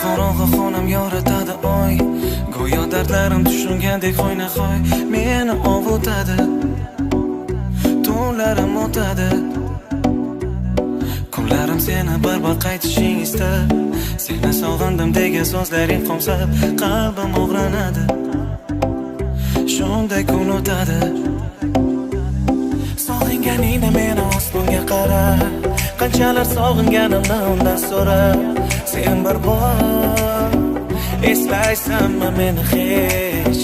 qorong'i xonam yoritadi oy. Go'yo dardlarim tushungandek hoynahoy meni ovutadi. Tunlarim o'tadi, kunlarim seni bir qaytishing istab. Seni sog'indim degan so'zlaring qomsab qalbim og'ranadi. Shunday kun o'tadi. Sog'inganingda meni osmonga qara, qanchalar sog'inganimni undan so'ra. Sen bir bor eslaysanmi meni hech?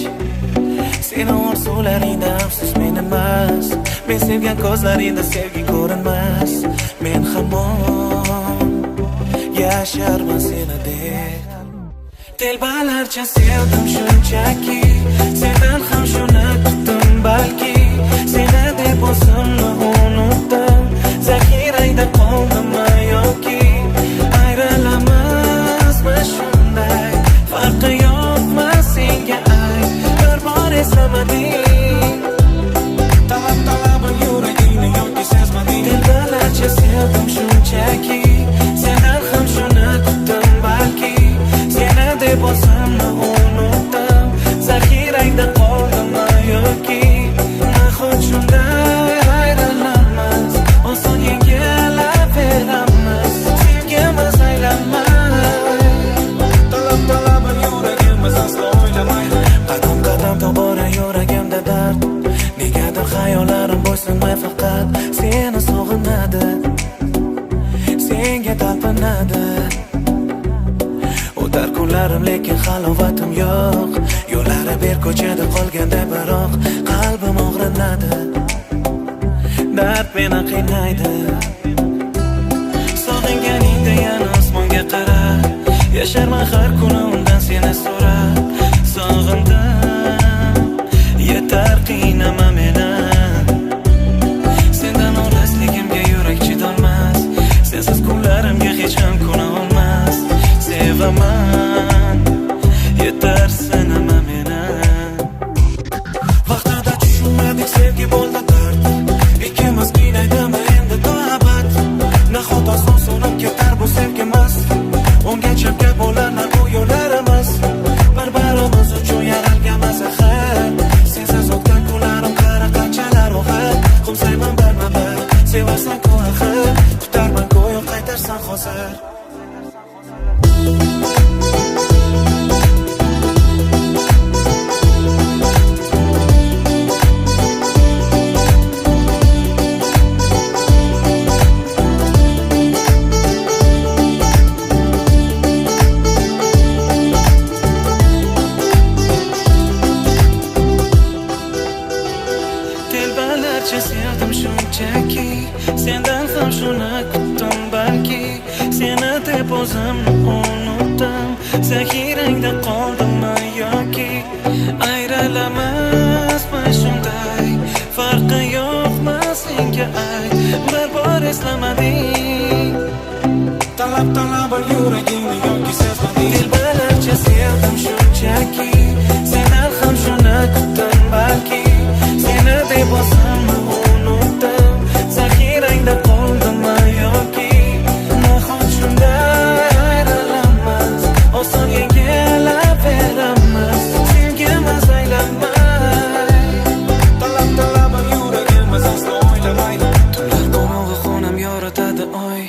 Seni orzularingda afsus men emas, men sevgan ko'zlaringda sevgi ko'rinmas. Men hamon yasharman seni deb. Telbalarcha sevdim shunchaki, sendan ham shuni kutdim balki. Seni deb o'zimni unutdim, zaxirangda qoldimmi yoki ayrilamizmi shunday? Farqi yo'qmi senga ay, bir bor eslamading. Talab yuragingni yoki sezmading. Telbalarcha sevdim shunchaki, sendan ham shuni kutdim balki. Seni deb o'zimni unutdim, zaxirangda qoldimmi yoki nahot shunday ayrilamiz, oson yengilaveramiz, sevgimiz aylanmay. Talab yuragimiz aslo o'ylamaydi. Qadam tobora yuragimda dard, negadir xayollarim bo'ysunmay faqat seni sog'inadi, senga talpinadi. O'tar kunlarim lekin halovatim yo'q, yo'llari ber ko'chada qolganda biroq qalbim og'rinadi, dard meni qiynaydi. Sog'inganingda yana osmonga qara, yasharman har kuni undan seni so'rab. Sog'indim, yetar qiynama meni. Sendan o'rasligimga yurak chidolmas, sensiz kunlarimga hech ham kuna olmas. Sevaman, yetar sinama meni. Vaqtida tushunmadik sevgi bo'ldi dard, ikkimiz qiynaydimi endi to abad. Nahot oson so'nib ketar bu sevgimiz, ungacha gap bo'larlar bu yo'llarimiz. Bir-birimiz uchun yaralganmiz axir, sensiz o'tgan kunlarim qara qanchalar og'ir. Qumsayman barma-bir, sevasan-ku axir, kutarman go'yo qaytarsan hozir. Telbalarcha sevdim shunchaki, sendan ham shuni kutdim balki. Seni deb o'zimni unutdim, zaxirangda qoldimmi yoki ayrilamizmi shunday? Farqi yo'qmi senga ay, bir bor eslamading. Talab yuragingni yoki sezmading. Telbalarcha sevdim shunchaki, sendan ham shuni kutdim balki. Seni deb o'zimni unutdim, zaxirangda qoldimmi yoki nahot shunday ayrilamiz, oson yengilaveramiz, sevgimiz aylanmay. Talab yuragimiz aslo o'ylamaydi. Tunlar qorong'i xonam yoritadi oy.